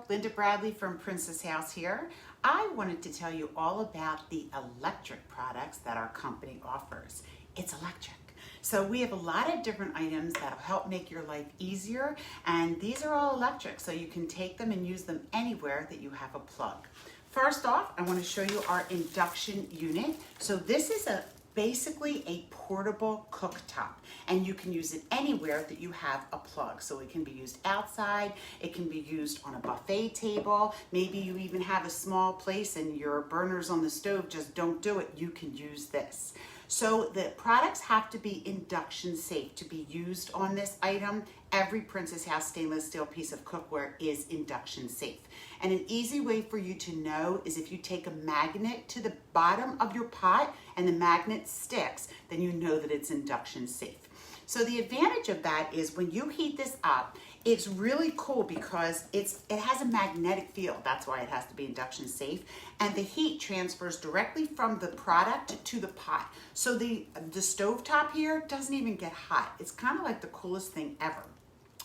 Lindabradley from Princess House here. I wanted to tell you all about the electric products that our company offers. It's electric. So we have a lot of different items that'll help make your life easier, and these are all electric, so you can take them and use them anywhere that you have a plug. First off, I want to show you our induction unit. So this is basically a portable cooktop, and you can use it anywhere that you have a plug. So it can be used outside, it can be used on a buffet table, maybe you even have a small place and your burners on the stove just don't do it, you can use this. So the products have to be induction safe to be used on this item. Every Princess House stainless steel piece of cookware is induction safe. And an easy way for you to know is if you take a magnet to the bottom of your pot and the magnet sticks, then you know that it's induction safe. So the advantage of that is when you heat this up, it's really cool because it has a magnetic field. That's why it has to be induction safe. And the heat transfers directly from the product to the pot. So the stovetop here doesn't even get hot. It's kind of like the coolest thing ever.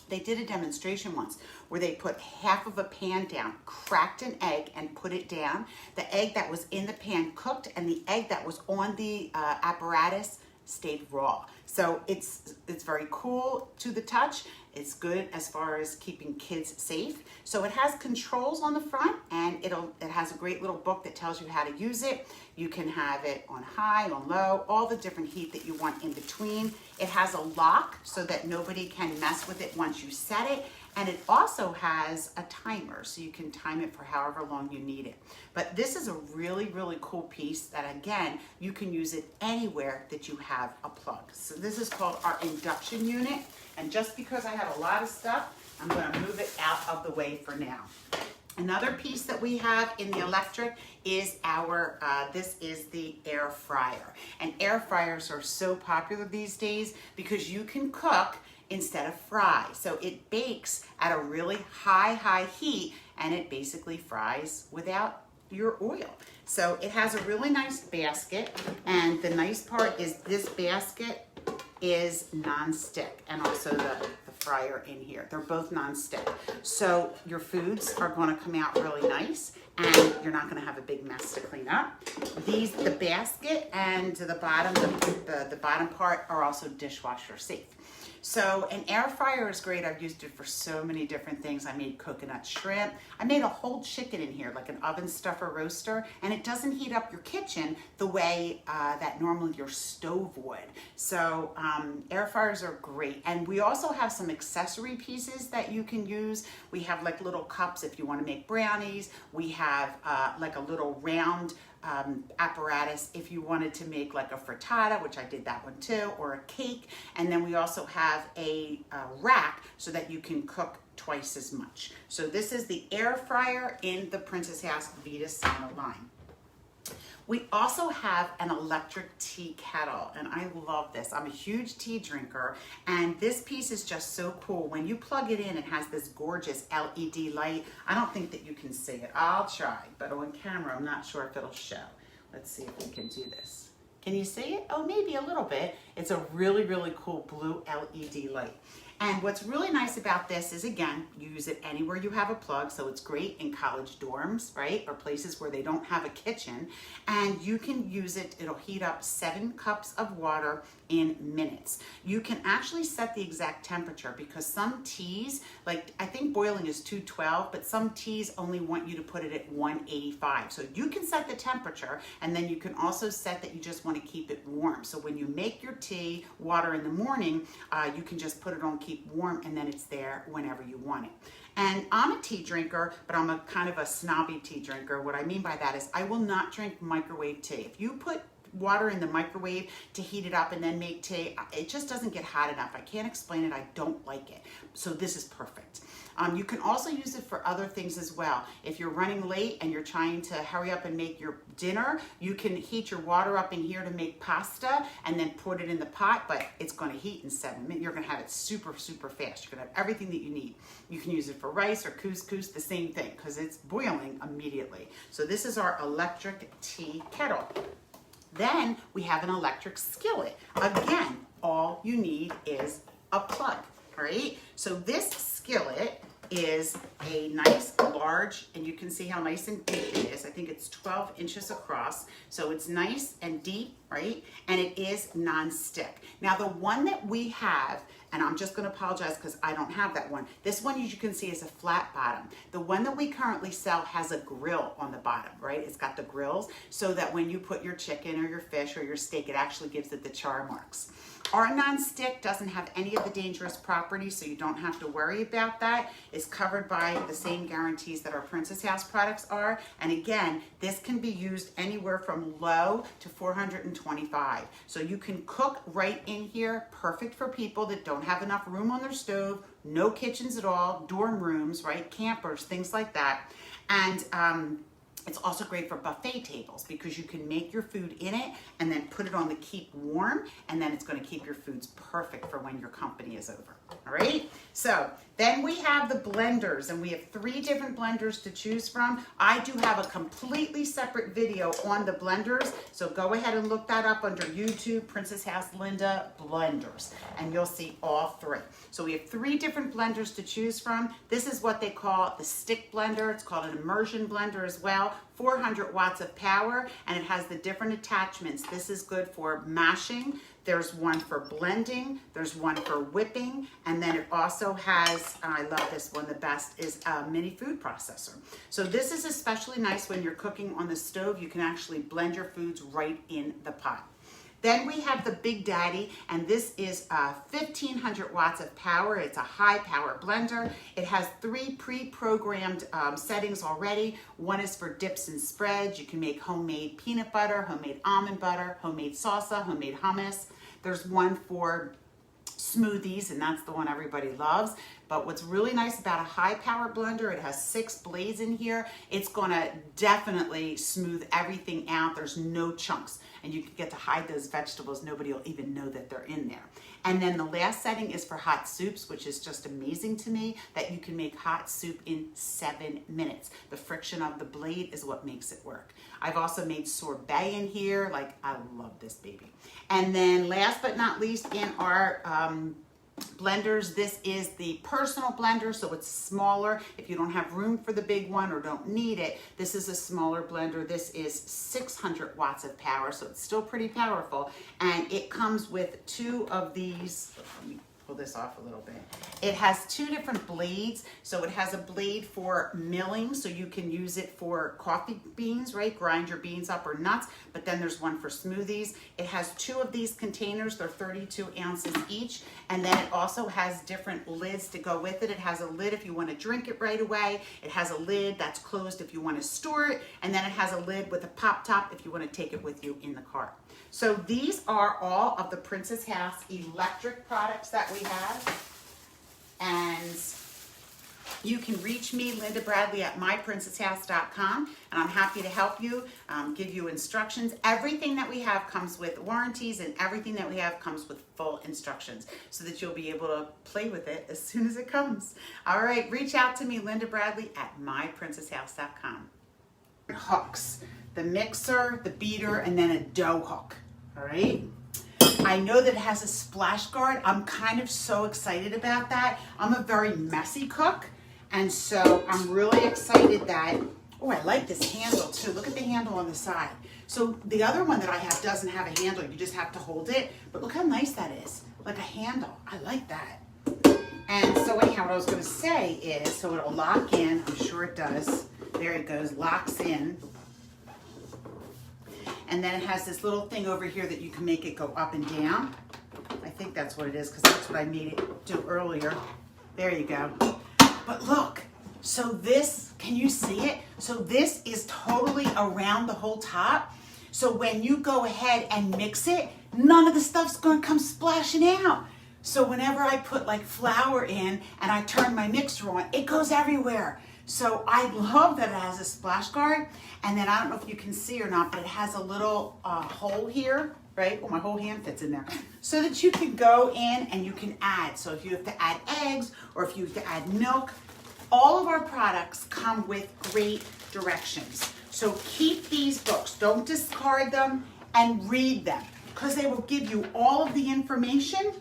They did a demonstration once where they put half of a pan down, cracked an egg and put it down. The egg that was in the pan cooked and the egg that was on the apparatus stayed raw. So it's very cool to the touch. It's good as far as keeping kids safe. So it has controls on the front, and it has a great little book that tells you how to use it. You can have it on high, on low, all the different heat that you want in between. It has a lock so that nobody can mess with it once you set it. And it also has a timer, so you can time it for however long you need it. But this is a really, really cool piece that, again, you can use it anywhere that you have a plug. So this is called our induction unit. And just because I have a lot of stuff, I'm gonna move it out of the way for now. Another piece that we have in the electric is this is the air fryer. And air fryers are so popular these days because you can cook instead of fry. So it bakes at a really high heat, and it basically fries without your oil. So it has a really nice basket, and the nice part is this basket is non-stick, and also the fryer in here. They're both non-stick. So your foods are gonna come out really nice, and you're not gonna have a big mess to clean up. The basket and the bottom part are also dishwasher safe. So an air fryer is great. I've used it for so many different things. I made coconut shrimp. I made a whole chicken in here, like an oven stuffer roaster, and it doesn't heat up your kitchen the way that normally your stove would. So air fryers are great. And we also have some accessory pieces that you can use. We have like little cups if you want to make brownies. We have like a little round apparatus if you wanted to make like a frittata, which I did that one too, or a cake. And then we also have a rack so that you can cook twice as much. So this is the air fryer in the Princess House Vita Sauna line. We also have an electric tea kettle, and I love this. I'm a huge tea drinker, and this piece is just so cool. When you plug it in, it has this gorgeous LED light. I don't think that you can see it. I'll try, but on camera, I'm not sure if it'll show. Let's see if we can do this. Can you see it? Oh, maybe a little bit. It's a really, really cool blue LED light. And what's really nice about this is, again, you use it anywhere you have a plug, so it's great in college dorms, right? Or places where they don't have a kitchen. And you can use it, it'll heat up 7 cups of water in minutes. You can actually set the exact temperature because some teas, like I think boiling is 212, but some teas only want you to put it at 185. So you can set the temperature, and then you can also set that you just want to keep it warm. So when you make your tea water in the morning, you can just put it on keep warm, and then it's there whenever you want it. And I'm a tea drinker, but I'm a kind of a snobby tea drinker. What I mean by that is I will not drink microwave tea. If you put water in the microwave to heat it up and then make tea, it just doesn't get hot enough. I can't explain it. I don't like it. So this is perfect. You can also use it for other things as well. If you're running late and you're trying to hurry up and make your dinner, you can heat your water up in here to make pasta and then put it in the pot, but it's going to heat in 7 minutes. You're going to have it super, super fast. You're going to have everything that you need. You can use it for rice or couscous, the same thing, because it's boiling immediately. So this is our electric tea kettle. Then we have an electric skillet. Again, all you need is a plug, all right? So this skillet is a nice large, and you can see how nice and deep it is. I think it's 12 inches across, so it's nice and deep, right? And it is non-stick. Now the one that we have, and I'm just going to apologize because I don't have that one. This one, as you can see, is a flat bottom. The one that we currently sell has a grill on the bottom, right? It's got the grills so that when you put your chicken or your fish or your steak, it actually gives it the char marks. Our non-stick doesn't have any of the dangerous properties, so you don't have to worry about that. It's covered by the same guarantees that our Princess House products are. And again, this can be used anywhere from low to 425. So you can cook right in here, perfect for people that don't have enough room on their stove, no kitchens at all, dorm rooms, right? Campers, things like that. And it's also great for buffet tables because you can make your food in it and then put it on the keep warm, and then it's going to keep your foods perfect for when your company is over. All right. So then we have the blenders, and we have 3 different blenders to choose from. I do have a completely separate video on the blenders, so go ahead and look that up under YouTube, Princess House Linda blenders, and you'll see all 3. So we have 3 different blenders to choose from. This is what they call the stick blender. It's called an immersion blender as well. 400 watts of power, and it has the different attachments. This is good for mashing. There's one for blending, there's one for whipping, and then it also has, I love this one the best, is a mini food processor. So this is especially nice when you're cooking on the stove. You can actually blend your foods right in the pot. Then we have the Big Daddy, and this is 1500 watts of power. It's a high power blender. It has 3 pre-programmed settings already. One is for dips and spreads. You can make homemade peanut butter, homemade almond butter, homemade salsa, homemade hummus. There's one for smoothies, and that's the one everybody loves. But what's really nice about a high power blender, it has 6 blades in here. It's gonna definitely smooth everything out. There's no chunks, and you can get to hide those vegetables. Nobody will even know that they're in there. And then the last setting is for hot soups, which is just amazing to me that you can make hot soup in 7 minutes. The friction of the blade is what makes it work. I've also made sorbet in here. Like, I love this baby. And then last but not least, in our blenders, this is the personal blender, so it's smaller. If you don't have room for the big one or don't need it, this is a smaller blender. This is 600 watts of power, so it's still pretty powerful, and it comes with 2 of these. Let me pull this off a little bit. It has 2 different blades. So it has a blade for milling, so you can use it for coffee beans, right? Grind your beans up, or nuts. But then there's one for smoothies. It has 2 of these containers. They're 32 ounces each. And then it also has different lids to go with it. It has a lid if you want to drink it right away. It has a lid that's closed if you want to store it. And then it has a lid with a pop top if you want to take it with you in the car. So these are all of the Princess House electric products that we have. And you can reach me, Lindabradley, at myprincesshouse.com, and I'm happy to help you, give you instructions. Everything that we have comes with warranties, and everything that we have comes with full instructions so that you'll be able to play with it as soon as it comes. All right, reach out to me, Lindabradley, at myprincesshouse.com. Hooks, the mixer, the beater, and then a dough hook. All right. I know that it has a splash guard. I'm kind of so excited about that. I'm a very messy cook, and so I'm really excited that, oh, I like this handle too. Look at the handle on the side. So the other one that I have doesn't have a handle. You just have to hold it, but look how nice that is. Like a handle. I like that. And so anyhow, what I was going to say is, so it'll lock in. I'm sure it does. There it goes, locks in. And then it has this little thing over here that you can make it go up and down. I think that's what it is, because that's what I made it do earlier. There you go. But look, so this, can you see it? So this is totally around the whole top. So when you go ahead and mix it, none of the stuff's going to come splashing out. So whenever I put like flour in and I turn my mixer on, it goes everywhere. So I love that it has a splash guard. And then I don't know if you can see or not, but it has a little hole here, right? Oh, my whole hand fits in there. So that you can go in and you can add. So if you have to add eggs or if you have to add milk, all of our products come with great directions. So keep these books, don't discard them, and read them, because they will give you all of the information.